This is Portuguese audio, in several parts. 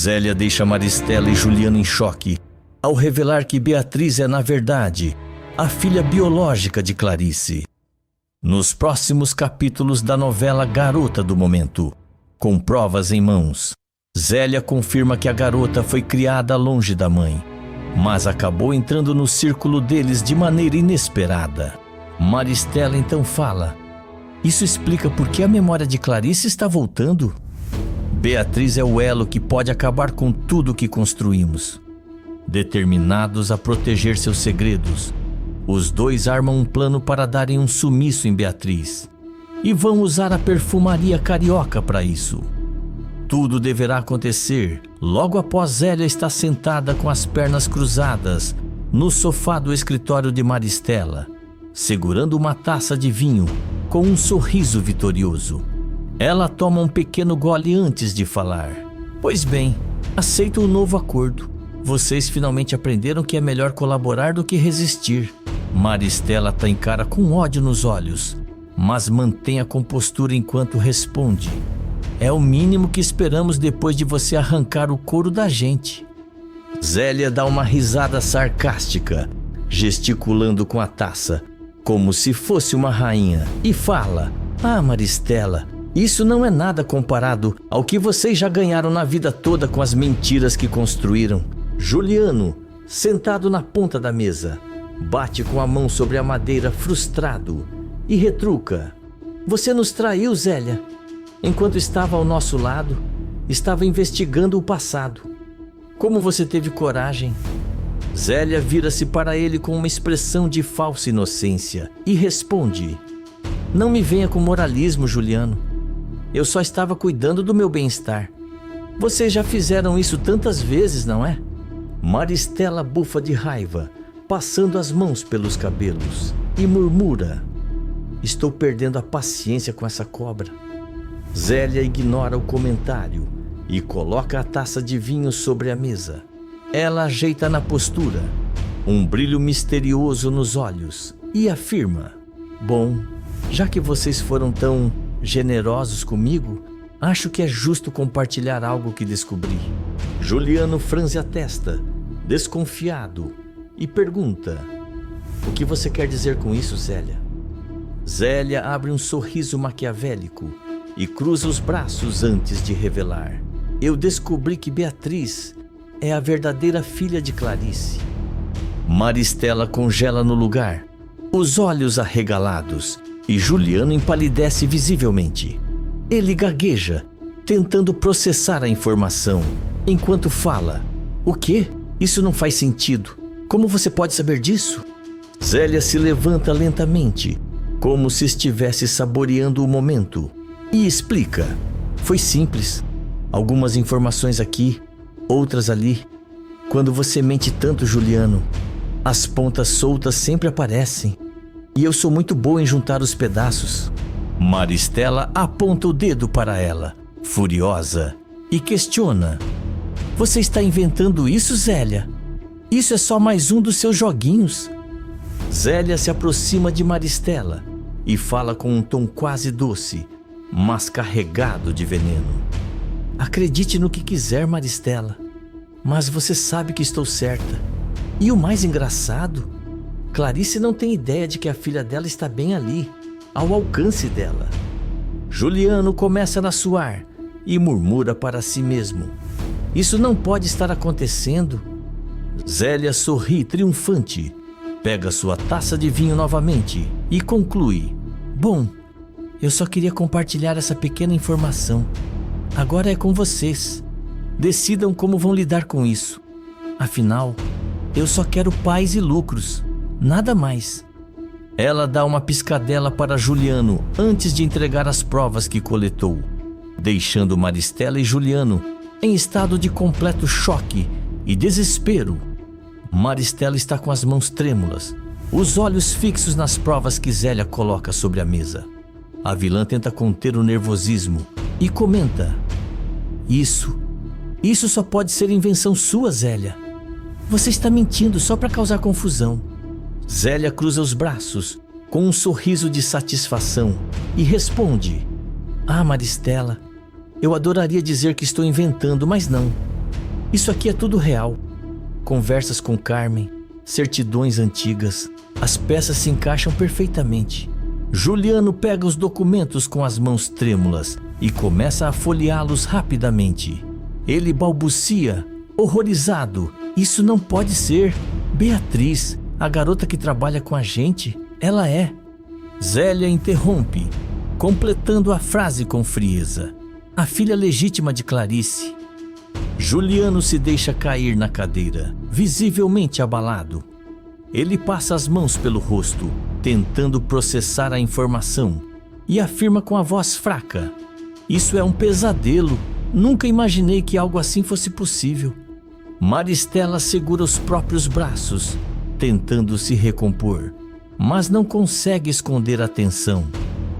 Zélia deixa Maristela e Juliano em choque ao revelar que Beatriz é, na verdade, a filha biológica de Clarice. Nos próximos capítulos da novela Garota do Momento, com provas em mãos, Zélia confirma que a garota foi criada longe da mãe, mas acabou entrando no círculo deles de maneira inesperada. Maristela então fala: isso explica por que a memória de Clarice está voltando? Beatriz é o elo que pode acabar com tudo que construímos. Determinados a proteger seus segredos, os dois armam um plano para darem um sumiço em Beatriz e vão usar a perfumaria carioca para isso. Tudo deverá acontecer logo após Zélia estar sentada com as pernas cruzadas no sofá do escritório de Maristela, segurando uma taça de vinho com um sorriso vitorioso. Ela toma um pequeno gole antes de falar. Pois bem, aceito o novo acordo. Vocês finalmente aprenderam que é melhor colaborar do que resistir. Maristela tá em cara com ódio nos olhos, mas mantém a compostura enquanto responde: é o mínimo que esperamos depois de você arrancar o couro da gente. Zélia dá uma risada sarcástica, gesticulando com a taça, como se fosse uma rainha, e fala: ah, Maristela, isso não é nada comparado ao que vocês já ganharam na vida toda com as mentiras que construíram. Juliano, sentado na ponta da mesa, bate com a mão sobre a madeira frustrado e retruca: você nos traiu, Zélia. Enquanto estava ao nosso lado, estava investigando o passado. Como você teve coragem? Zélia vira-se para ele com uma expressão de falsa inocência e responde: não me venha com moralismo, Juliano. Eu só estava cuidando do meu bem-estar. Vocês já fizeram isso tantas vezes, não é? Maristela bufa de raiva, passando as mãos pelos cabelos, e murmura: estou perdendo a paciência com essa cobra. Zélia ignora o comentário e coloca a taça de vinho sobre a mesa. Ela ajeita na postura, um brilho misterioso nos olhos, e afirma: bom, já que vocês foram tão generosos comigo, acho que é justo compartilhar algo que descobri. Juliano franze a testa, desconfiado, e pergunta: o que você quer dizer com isso, Zélia? Zélia abre um sorriso maquiavélico e cruza os braços antes de revelar: eu descobri que Beatriz é a verdadeira filha de Clarice. Maristela congela no lugar, os olhos arregalados, e Juliano empalidece visivelmente. Ele gagueja, tentando processar a informação, enquanto fala: o quê? Isso não faz sentido. Como você pode saber disso? Zélia se levanta lentamente, como se estivesse saboreando o momento, e explica: foi simples. Algumas informações aqui, outras ali. Quando você mente tanto, Juliano, as pontas soltas sempre aparecem. E eu sou muito boa em juntar os pedaços. Maristela aponta o dedo para ela, furiosa, e questiona: você está inventando isso, Zélia? Isso é só mais um dos seus joguinhos. Zélia se aproxima de Maristela e fala com um tom quase doce, mas carregado de veneno. Acredite no que quiser, Maristela, mas você sabe que estou certa. E o mais engraçado, Clarice não tem ideia de que a filha dela está bem ali, ao alcance dela. Juliano começa a suar e murmura para si mesmo: isso não pode estar acontecendo. Zélia sorri triunfante, pega sua taça de vinho novamente e conclui: bom, eu só queria compartilhar essa pequena informação. Agora é com vocês. Decidam como vão lidar com isso. Afinal, eu só quero paz e lucros, nada mais. Ela dá uma piscadela para Juliano antes de entregar as provas que coletou, deixando Maristela e Juliano em estado de completo choque e desespero. Maristela está com as mãos trêmulas, os olhos fixos nas provas que Zélia coloca sobre a mesa. A vilã tenta conter o nervosismo e comenta: Isso só pode ser invenção sua, Zélia. Você está mentindo só para causar confusão. Zélia cruza os braços com um sorriso de satisfação e responde: ah, Maristela, eu adoraria dizer que estou inventando, mas não. Isso aqui é tudo real. Conversas com Carmen, certidões antigas. As peças se encaixam perfeitamente. Juliano pega os documentos com as mãos trêmulas e começa a folheá-los rapidamente. Ele balbucia, horrorizado. Isso não pode ser. Beatriz, a garota que trabalha com a gente, ela é. Zélia interrompe, completando a frase com frieza. A filha legítima de Clarice. Juliano se deixa cair na cadeira, visivelmente abalado. Ele passa as mãos pelo rosto, tentando processar a informação, e afirma com a voz fraca: isso é um pesadelo. Nunca imaginei que algo assim fosse possível. Maristela segura os próprios braços, tentando se recompor, mas não consegue esconder a tensão.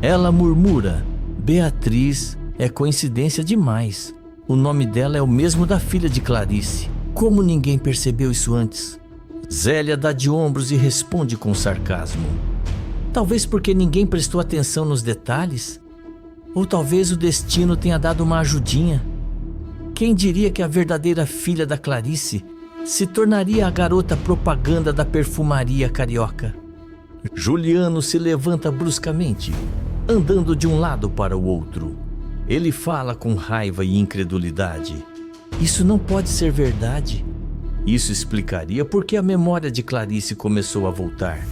Ela murmura: Beatriz, é coincidência demais. O nome dela é o mesmo da filha de Clarice. Como ninguém percebeu isso antes? Zélia dá de ombros e responde com sarcasmo. Talvez porque ninguém prestou atenção nos detalhes? Ou talvez o destino tenha dado uma ajudinha? Quem diria que a verdadeira filha da Clarice se tornaria a garota propaganda da perfumaria carioca? Juliano se levanta bruscamente, andando de um lado para o outro. Ele fala com raiva e incredulidade. Isso não pode ser verdade. Isso explicaria por que a memória de Clarice começou a voltar.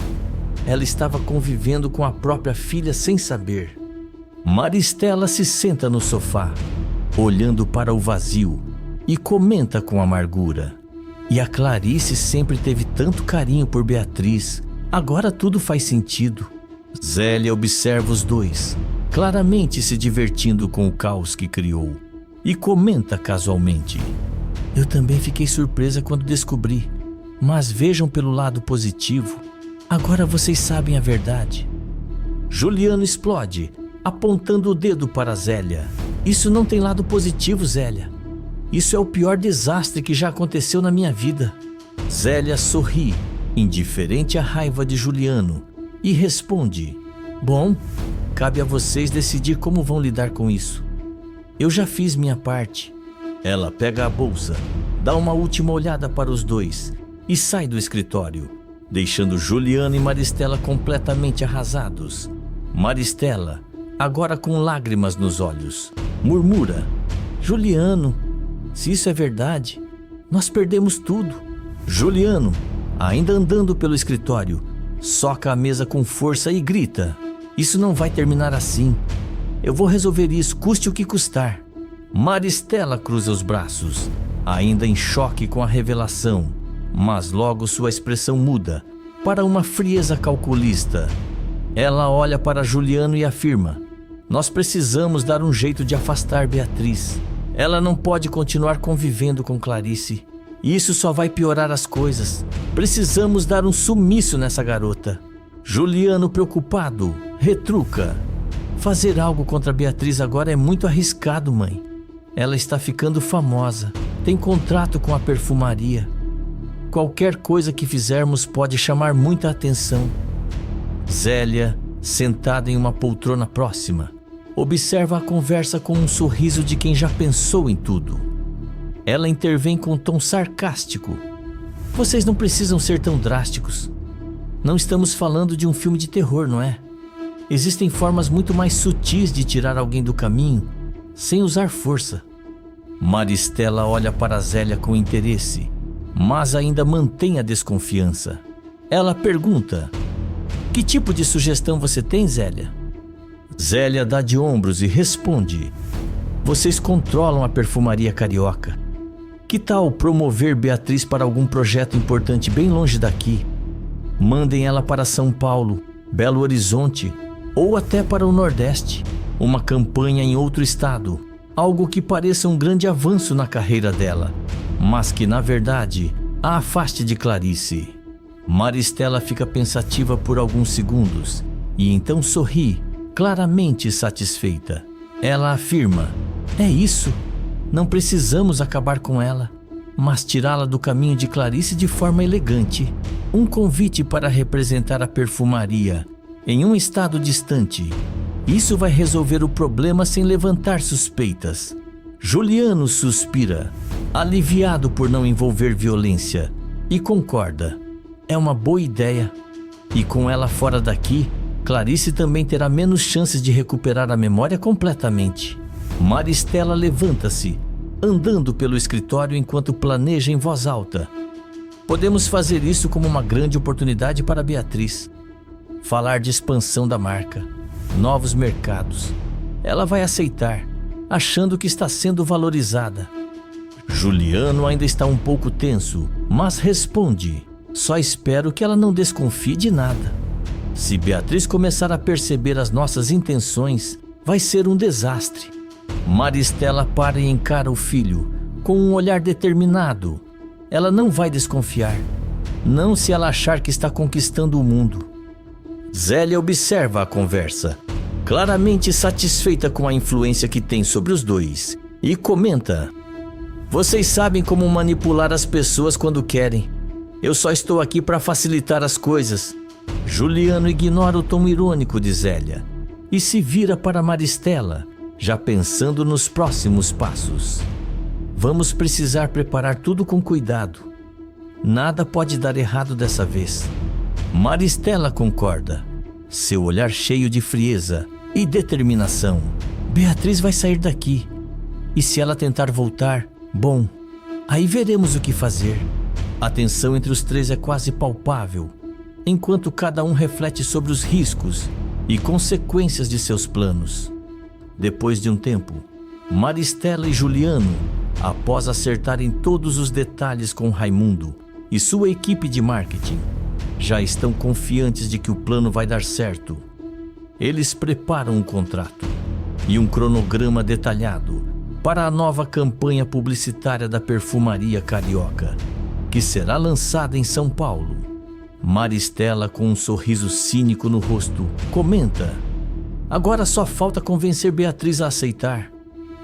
Ela estava convivendo com a própria filha sem saber. Maristela se senta no sofá, olhando para o vazio, e comenta com amargura. E a Clarice sempre teve tanto carinho por Beatriz. Agora tudo faz sentido. Zélia observa os dois, claramente se divertindo com o caos que criou, e comenta casualmente: eu também fiquei surpresa quando descobri, mas vejam pelo lado positivo. Agora vocês sabem a verdade. Juliano explode, apontando o dedo para Zélia. Isso não tem lado positivo, Zélia. Isso é o pior desastre que já aconteceu na minha vida. Zélia sorri, indiferente à raiva de Juliano, e responde: bom, cabe a vocês decidir como vão lidar com isso. Eu já fiz minha parte. Ela pega a bolsa, dá uma última olhada para os dois e sai do escritório, deixando Juliano e Maristela completamente arrasados. Maristela, agora com lágrimas nos olhos, murmura: Juliano, se isso é verdade, nós perdemos tudo. Juliano, ainda andando pelo escritório, soca a mesa com força e grita: isso não vai terminar assim. Eu vou resolver isso, custe o que custar. Maristela cruza os braços, ainda em choque com a revelação, mas logo sua expressão muda para uma frieza calculista. Ela olha para Juliano e afirma: nós precisamos dar um jeito de afastar Beatriz. Ela não pode continuar convivendo com Clarice. Isso só vai piorar as coisas. Precisamos dar um sumiço nessa garota. Juliano, preocupado, retruca: fazer algo contra Beatriz agora é muito arriscado, mãe. Ela está ficando famosa, tem contrato com a perfumaria. Qualquer coisa que fizermos pode chamar muita atenção. Zélia, sentada em uma poltrona próxima, observa a conversa com um sorriso de quem já pensou em tudo. Ela intervém com um tom sarcástico: vocês não precisam ser tão drásticos. Não estamos falando de um filme de terror, não é? Existem formas muito mais sutis de tirar alguém do caminho, sem usar força. Maristela olha para Zélia com interesse, mas ainda mantém a desconfiança. Ela pergunta: que tipo de sugestão você tem, Zélia? Zélia dá de ombros e responde: vocês controlam a perfumaria carioca. Que tal promover Beatriz para algum projeto importante bem longe daqui? Mandem ela para São Paulo, Belo Horizonte ou até para o Nordeste. Uma campanha em outro estado, algo que pareça um grande avanço na carreira dela, mas que na verdade a afaste de Clarice. Maristela fica pensativa por alguns segundos e então sorri, claramente satisfeita. Ela afirma: é isso, não precisamos acabar com ela, mas tirá-la do caminho de Clarice de forma elegante. Um convite para representar a perfumaria em um estado distante. Isso vai resolver o problema sem levantar suspeitas. Juliano suspira. aliviado por não envolver violência, e concorda. É uma boa ideia. E com ela fora daqui, Clarice também terá menos chances de recuperar a memória completamente. Maristela levanta-se, andando pelo escritório enquanto planeja em voz alta. Podemos fazer isso como uma grande oportunidade para Beatriz. Falar de expansão da marca, novos mercados. Ela vai aceitar, achando que está sendo valorizada. Juliano ainda está um pouco tenso, mas responde. Só espero que ela não desconfie de nada. Se Beatriz começar a perceber as nossas intenções, vai ser um desastre. Maristela para e encara o filho, com um olhar determinado. Ela não vai desconfiar, não se ela achar que está conquistando o mundo. Zélia observa a conversa, claramente satisfeita com a influência que tem sobre os dois, e comenta: vocês sabem como manipular as pessoas quando querem. Eu só estou aqui para facilitar as coisas. Juliano ignora o tom irônico de Zélia e se vira para Maristela, já pensando nos próximos passos. Vamos precisar preparar tudo com cuidado. Nada pode dar errado dessa vez. Maristela concorda, seu olhar cheio de frieza e determinação. Beatriz vai sair daqui. E se ela tentar voltar, bom, aí veremos o que fazer. A tensão entre os três é quase palpável, enquanto cada um reflete sobre os riscos e consequências de seus planos. Depois de um tempo, Maristela e Juliano, após acertarem todos os detalhes com Raimundo e sua equipe de marketing, já estão confiantes de que o plano vai dar certo. Eles preparam um contrato e um cronograma detalhado para a nova campanha publicitária da Perfumaria Carioca, que será lançada em São Paulo. Maristela, com um sorriso cínico no rosto, comenta: agora só falta convencer Beatriz a aceitar.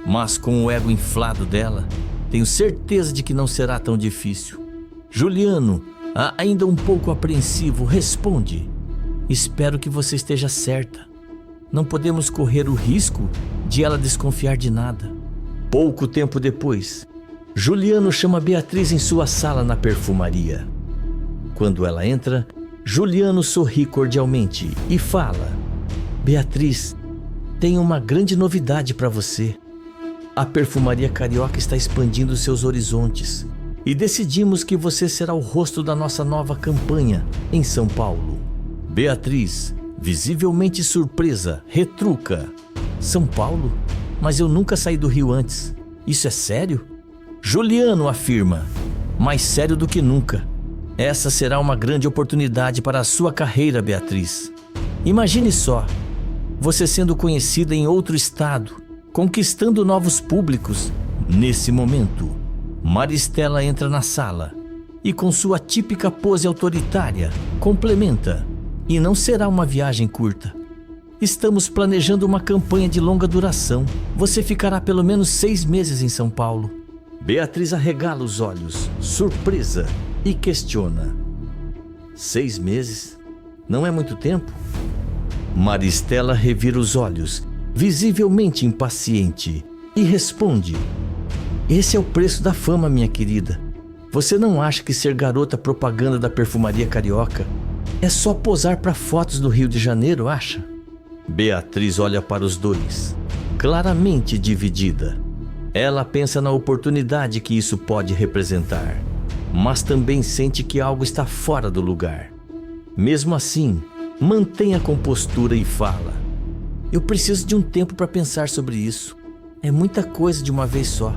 Mas com o ego inflado dela, tenho certeza de que não será tão difícil. Juliano, ainda um pouco apreensivo, responde: espero que você esteja certa. Não podemos correr o risco de ela desconfiar de nada. Pouco tempo depois, Juliano chama Beatriz em sua sala na perfumaria. Quando ela entra, Juliano sorri cordialmente e fala: Beatriz, tenho uma grande novidade para você. A Perfumaria Carioca está expandindo seus horizontes e decidimos que você será o rosto da nossa nova campanha em São Paulo. Beatriz, visivelmente surpresa, retruca: São Paulo? Mas eu nunca saí do Rio antes. Isso é sério? Juliano afirma: mais sério do que nunca. Essa será uma grande oportunidade para a sua carreira, Beatriz. Imagine só, você sendo conhecida em outro estado, conquistando novos públicos. Nesse momento, Maristela entra na sala e, com sua típica pose autoritária, complementa: e não será uma viagem curta. Estamos planejando uma campanha de longa duração. Você ficará pelo menos 6 meses em São Paulo. Beatriz arregala os olhos, surpresa, e questiona: 6 meses? Não é muito tempo? Maristela revira os olhos, visivelmente impaciente, e responde: esse é o preço da fama, minha querida. Você não acha que ser garota propaganda da Perfumaria Carioca é só posar para fotos do Rio de Janeiro, acha? Beatriz olha para os dois, claramente dividida. Ela pensa na oportunidade que isso pode representar, mas também sente que algo está fora do lugar. Mesmo assim, mantém a compostura e fala: eu preciso de um tempo para pensar sobre isso. É muita coisa de uma vez só.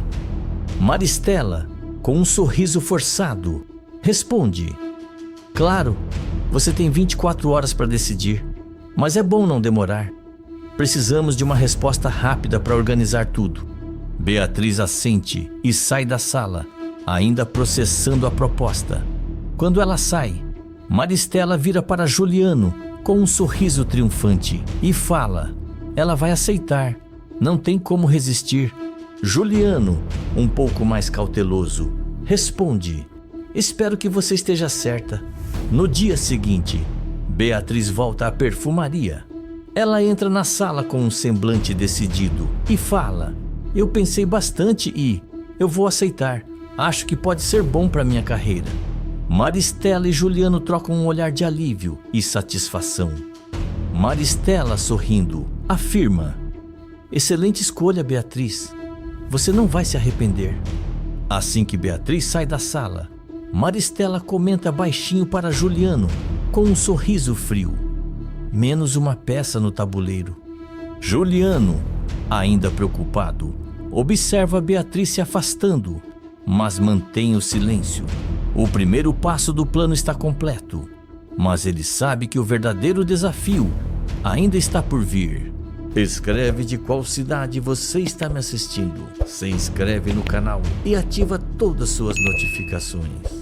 Maristela, com um sorriso forçado, responde: claro, você tem 24 horas para decidir, mas é bom não demorar. Precisamos de uma resposta rápida para organizar tudo. Beatriz assente e sai da sala, ainda processando a proposta. Quando ela sai, Maristela vira para Juliano com um sorriso triunfante e fala: ela vai aceitar, não tem como resistir. Juliano, um pouco mais cauteloso, responde: espero que você esteja certa. No dia seguinte, Beatriz volta à perfumaria. Ela entra na sala com um semblante decidido e fala: eu pensei bastante e eu vou aceitar. Acho que pode ser bom para minha carreira. Maristela e Juliano trocam um olhar de alívio e satisfação. Maristela, sorrindo, afirma: excelente escolha, Beatriz. Você não vai se arrepender. Assim que Beatriz sai da sala, Maristela comenta baixinho para Juliano, com um sorriso frio: menos uma peça no tabuleiro. Juliano, ainda preocupado, observa Beatriz se afastando, mas mantém o silêncio. O primeiro passo do plano está completo, mas ele sabe que o verdadeiro desafio ainda está por vir. Escreve de qual cidade você está me assistindo, se inscreve no canal e ativa todas as suas notificações.